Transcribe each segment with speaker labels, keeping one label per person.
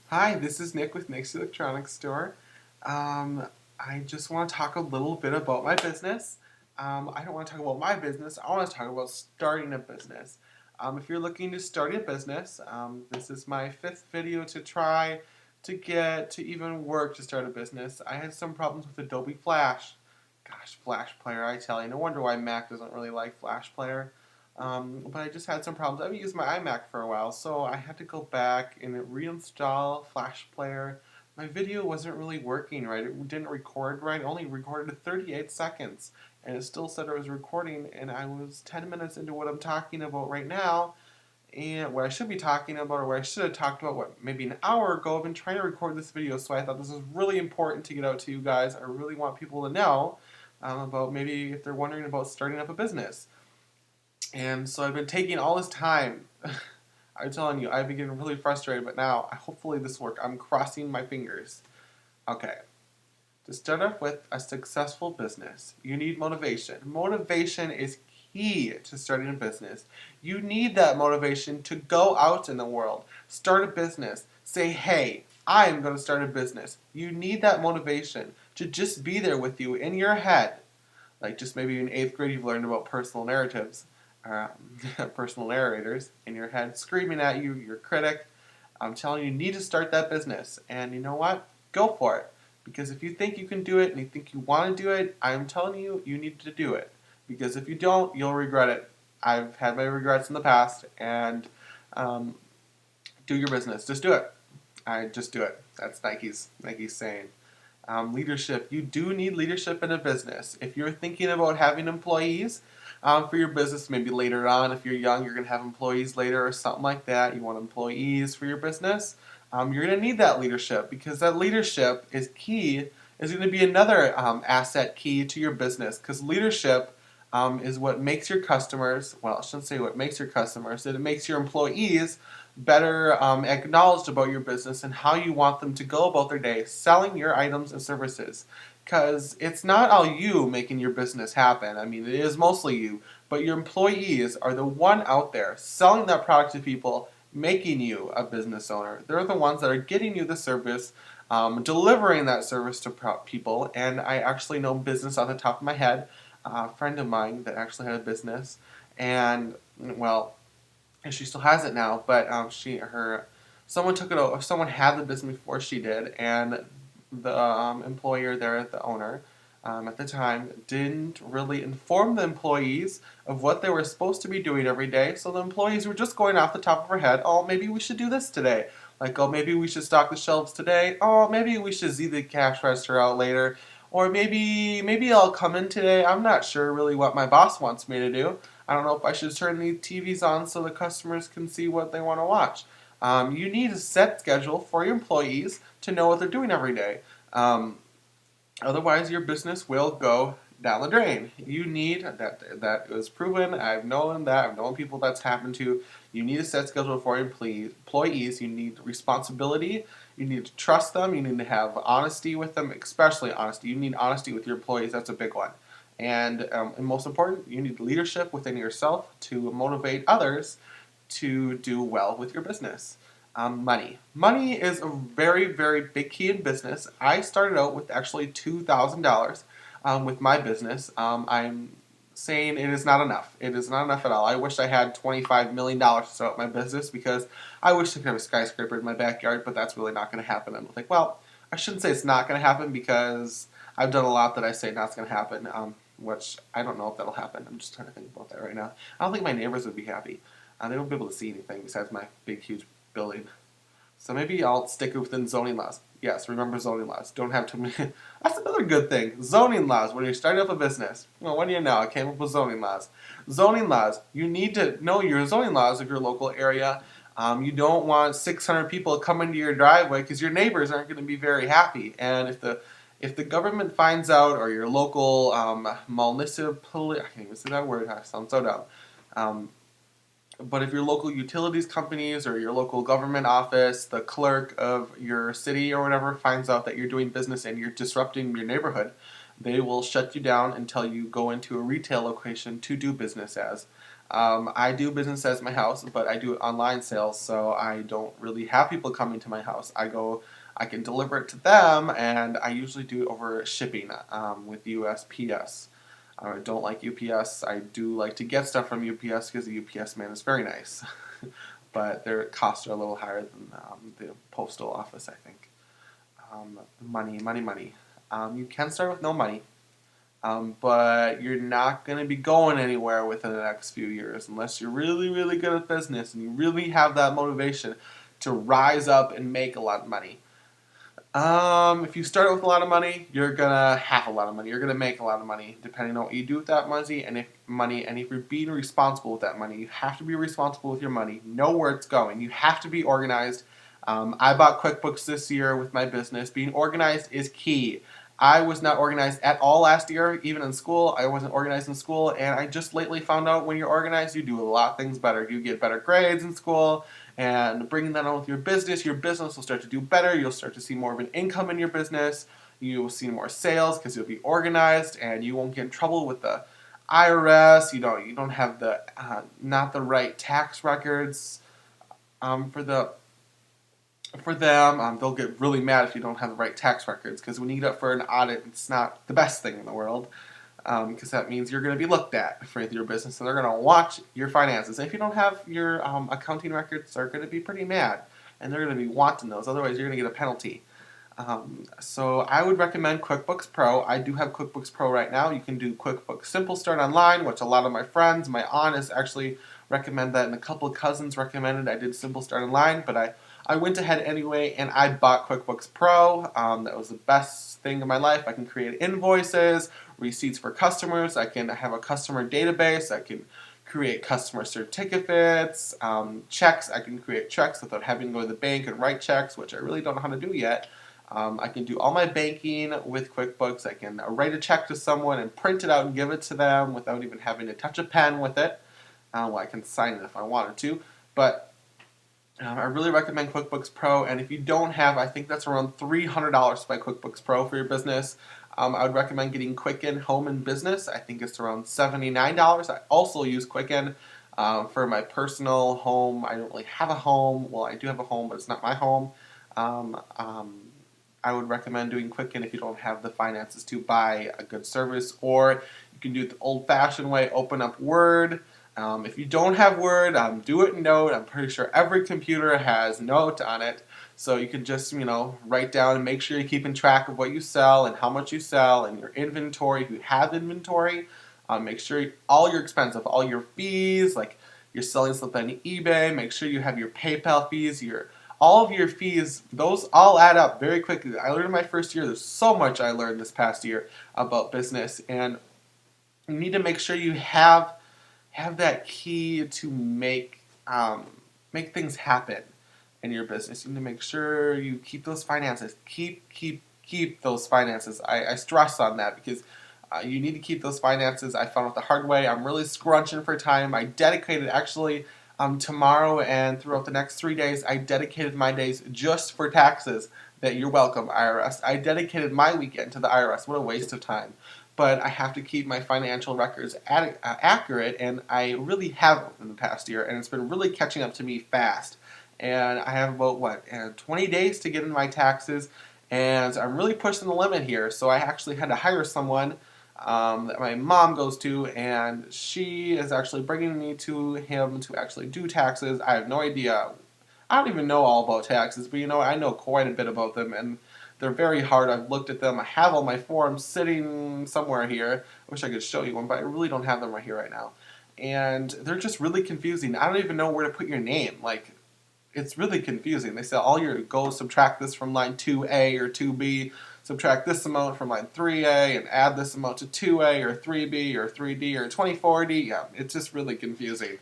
Speaker 1: Hi, this is Nick with Nick's Electronics Store. I just want to talk a little bit about my business. I don't want to talk about my business, I want to talk about starting a business. If you're looking to start a business, this is my fifth video to try to get to even work to start a business. I had some problems with Adobe Flash. Gosh, Flash Player, I tell you. No wonder why Mac doesn't really like Flash Player. But I just had some problems. I've used my iMac for a while, so I had to go back and reinstall Flash Player. My video wasn't really working right. It didn't record right. It only recorded 38 seconds, and it still said it was recording, and I was 10 minutes into what I'm talking about right now, and what I should be talking about, or what I should have talked about, maybe an hour ago. I've been trying to record this video, so I thought this is really important to get out to you guys. I really want people to know about maybe if they're wondering about starting up a business. And so I've been taking all this time. I'm telling you, I've been getting really frustrated, but now hopefully this will work. I'm crossing my fingers. Okay. To start off with a successful business, you need motivation. Motivation is key to starting a business. You need that motivation to go out in the world, start a business, say, hey, I'm going to start a business. You need that motivation to just be there with you in your head. Like just maybe in 8th grade you've learned about personal narratives, personal narrators in your head screaming at you, your critic. I'm telling you, you need to start that business. And you know what? Go for it. Because if you think you can do it and you think you want to do it, I'm telling you, you need to do it. Because if you don't, you'll regret it. I've had my regrets in the past, and um, do your business. Just do it. I just do it. That's Nike's saying. Leadership. You do need leadership in a business. If you're thinking about having employees for your business, maybe later on, if you're young, you're going to have employees later or something like that. You want employees for your business. You're going to need that leadership because that leadership is key. Is going to be another asset key to your business because leadership is what makes your customers. Well, I shouldn't say what makes your customers. It makes your employees better acknowledged about your business and how you want them to go about their day selling your items and services. Because it's not all you making your business happen. I mean, it is mostly you, but your employees are the one out there selling that product to people, making you a business owner. They're the ones that are getting you the service, delivering that service to people. And I actually know business off the top of my head. A friend of mine that actually had a business, and well, and she still has it now. But someone took it over. Someone had the business before she did, and the employer there, the owner, at the time, didn't really inform the employees of what they were supposed to be doing every day. So the employees were just going off the top of her head. Oh, maybe we should do this today. Like, oh, maybe we should stock the shelves today. Oh, maybe we should see the cash register out later. Or maybe I'll come in today. I'm not sure really what my boss wants me to do. I don't know if I should turn the TVs on so the customers can see what they want to watch. You need a set schedule for your employees to know what they're doing every day. Um, Otherwise, your business will go down the drain. You need that is proven. I've known that. I've known people that's happened to. You need a set schedule for your employees. You need responsibility. You need to trust them. You need to have honesty with them, especially honesty. You need honesty with your employees. That's a big one. And most important, you need leadership within yourself to motivate others to do well with your business. Money. Money is a very, very big key in business. I started out with actually $2,000 with my business. I'm saying it is not enough. It is not enough at all. I wish I had $25 million to start up my business because I wish I could have a skyscraper in my backyard, but that's really not going to happen. I'm like, well, I shouldn't say it's not going to happen because I've done a lot that I say not going to happen, which I don't know if that'll happen. I'm just trying to think about that right now. I don't think my neighbors would be happy. They won't be able to see anything besides my big, huge building. So maybe I'll stick within zoning laws. Yes, remember zoning laws. Don't have too many. That's another good thing. Zoning laws. When you're starting up a business. Well, what do you know? I came up with zoning laws. Zoning laws. You need to know your zoning laws of your local area. You don't want 600 people coming to your driveway because your neighbors aren't going to be very happy. And if the government finds out, or your local municipal, I can't even say that word. I sound so dumb. But if your local utilities companies or your local government office, the clerk of your city or whatever finds out that you're doing business and you're disrupting your neighborhood, they will shut you down until you go into a retail location to do business as. I do business as my house, but I do online sales, so I don't really have people coming to my house. I can deliver it to them, and I usually do it over shipping with USPS. I don't like UPS. I do like to get stuff from UPS because the UPS man is very nice, but their costs are a little higher than the postal office, I think. Money, money, money. You can start with no money, but you're not going to be going anywhere within the next few years unless you're really, really good at business and you really have that motivation to rise up and make a lot of money. If you start with a lot of money, you're gonna have a lot of money. You're gonna make a lot of money, depending on what you do with that money, and if you're being responsible with that money, you have to be responsible with your money. Know where it's going. You have to be organized. I bought QuickBooks this year with my business. Being organized is key. I was not organized at all last year, even in school. I wasn't organized in school, and I just lately found out when you're organized, you do a lot of things better. You get better grades in school, and bringing that on with your business will start to do better. You'll start to see more of an income in your business. You will see more sales because you'll be organized, and you won't get in trouble with the IRS. You don't have the not the right tax records for them. They'll get really mad if you don't have the right tax records because when you get up for an audit, it's not the best thing in the world because that means you're going to be looked at for your business and they're going to watch your finances. And if you don't have your accounting records, they're going to be pretty mad and they're going to be wanting those. Otherwise, you're going to get a penalty. So I would recommend QuickBooks Pro. I do have QuickBooks Pro right now. You can do QuickBooks Simple Start Online, which a lot of my friends, my aunt has actually recommended that, and a couple of cousins recommended I did Simple Start Online, but I went ahead anyway and I bought QuickBooks Pro. That was the best thing in my life. I can create invoices, receipts for customers. I can have a customer database. I can create customer certificates, checks. I can create checks without having to go to the bank and write checks, which I really don't know how to do yet. I can do all my banking with QuickBooks. I can write a check to someone and print it out and give it to them without even having to touch a pen with it. Well, I can sign it if I wanted to, but I really recommend QuickBooks Pro, and if you don't have, I think that's around $300 to buy QuickBooks Pro for your business. I would recommend getting Quicken Home and Business. I think it's around $79. I also use Quicken for my personal home. I don't really have a home. Well, I do have a home, but it's not my home. I would recommend doing Quicken if you don't have the finances to buy a good service, or you can do it the old-fashioned way, open up Word. If you don't have Word, do it in Note. I'm pretty sure every computer has Note on it. So you can just, write down and make sure you're keeping track of what you sell and how much you sell and your inventory. If you have inventory, make sure all your expenses, all your fees, like you're selling something on eBay, make sure you have your PayPal fees, all of your fees, those all add up very quickly. I learned in my first year, there's so much I learned this past year about business, and you need to make sure you have that key to make things happen in your business. You need to make sure you keep those finances. Keep those finances. I stress on that because you need to keep those finances. I found it the hard way. I'm really scrunching for time. I dedicated actually tomorrow and throughout the next 3 days, I dedicated my days just for taxes. That you're welcome, IRS. I dedicated my weekend to the IRS. What a waste of time. But I have to keep my financial records accurate, and I really haven't in the past year, and it's been really catching up to me fast. And I have about 20 days to get in my taxes, and I'm really pushing the limit here. So I actually had to hire someone that my mom goes to, and she is actually bringing me to him to actually do taxes. I have no idea. I don't even know all about taxes, but I know quite a bit about them, and they're very hard. I've looked at them. I have all my forms sitting somewhere here. I wish I could show you one, but I really don't have them right here right now. And they're just really confusing. I don't even know where to put your name. It's really confusing. They say go subtract this from line 2A or 2B, subtract this amount from line 3A, and add this amount to 2A or 3B or 3D or 24D. Yeah, it's just really confusing.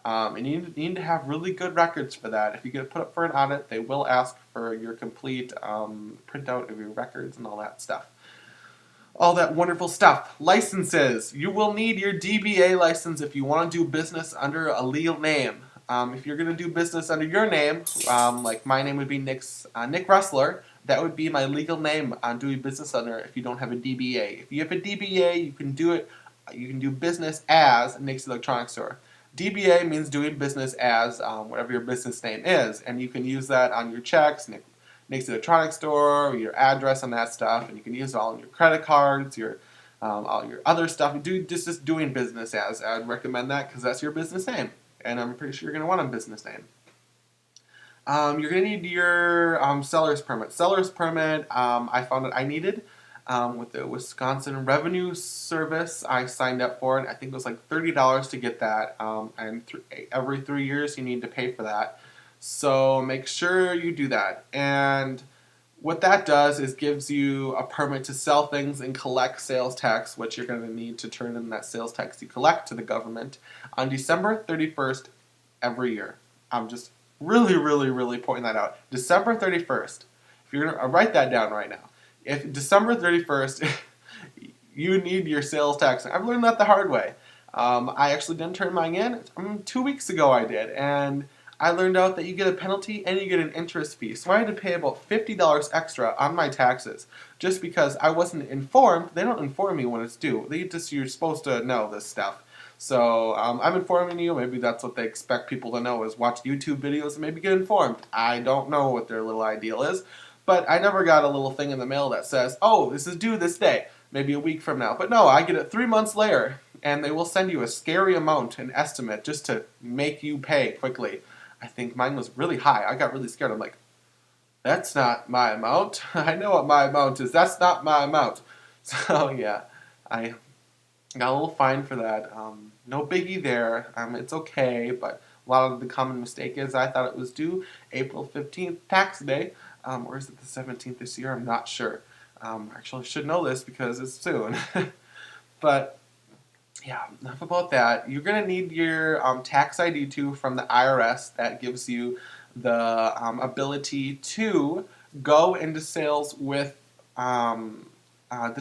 Speaker 1: And you need to have really good records for that. If you get put up for an audit, they will ask for your complete printout of your records and all that stuff. All that wonderful stuff. Licenses. You will need your DBA license if you want to do business under a legal name. If you're going to do business under your name, like my name would be Nick Ressler, that would be my legal name on doing business under if you don't have a DBA. If you have a DBA, you can do it. You can do business as Nick's Electronics Store. DBA means doing business as, whatever your business name is, and you can use that on your checks, Nick's Electronics Store, your address and that stuff, and you can use it all on your credit cards, all your other stuff. Just doing business as. I'd recommend that because that's your business name, and I'm pretty sure you're going to want a business name. You're going to need your seller's permit. Seller's permit, I found that I needed with the Wisconsin Revenue Service. I signed up for it. I think it was like $30 to get that, and every 3 years you need to pay for that. So make sure you do that. And what that does is gives you a permit to sell things and collect sales tax, which you're going to need to turn in that sales tax you collect to the government on December 31st every year. I'm just really pointing that out. December 31st. If you're going to write that down right now. If December 31st, you need your sales tax. I've learned that the hard way. I actually didn't turn mine in. 2 weeks ago I did, and I learned out that you get a penalty and you get an interest fee. So I had to pay about $50 extra on my taxes just because I wasn't informed. They don't inform me when it's due. You're supposed to know this stuff. So I'm informing you. Maybe that's what they expect people to know is watch YouTube videos and maybe get informed. I don't know what their little ideal is. But I never got a little thing in the mail that says, oh, this is due this day, maybe a week from now. But no, I get it 3 months later, and they will send you a scary amount, an estimate, just to make you pay quickly. I think mine was really high. I got really scared. I'm like, that's not my amount. I know what my amount is. That's not my amount. So, yeah, I got a little fine for that. No biggie there. It's okay, but a lot of the common mistake is I thought it was due April 15th, tax day. Or is it the 17th this year? I'm not sure. Actually, I should know this because it's soon. But, yeah, enough about that. You're going to need your tax ID too from the IRS. That gives you the ability to go into sales with your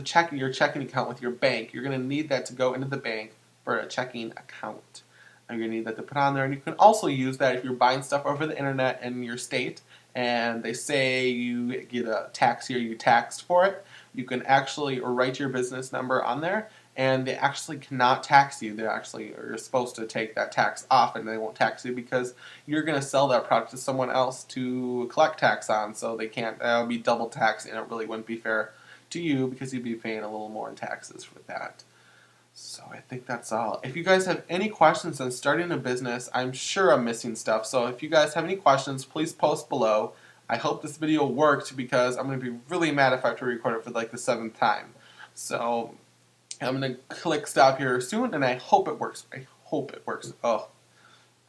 Speaker 1: checking account with your bank. You're going to need that to go into the bank for a checking account. And you're going to need that to put on there. And you can also use that if you're buying stuff over the internet in your state and they say you get a tax here, you taxed for it. You can actually write your business number on there, and they actually cannot tax you. You're supposed to take that tax off, and they won't tax you because you're going to sell that product to someone else to collect tax on. So they can't. That'll be double tax, and it really wouldn't be fair to you because you'd be paying a little more in taxes for that. So I think that's all. If you guys have any questions on starting a business, I'm sure I'm missing stuff. So if you guys have any questions, please post below. I hope this video worked because I'm going to be really mad if I have to record it for like the 7th time. So I'm going to click stop here soon, and I hope it works. I hope it works. Oh,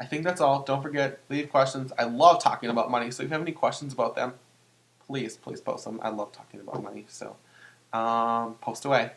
Speaker 1: I think that's all. Don't forget, leave questions. I love talking about money, so if you have any questions about them, please post them. I love talking about money, so post away.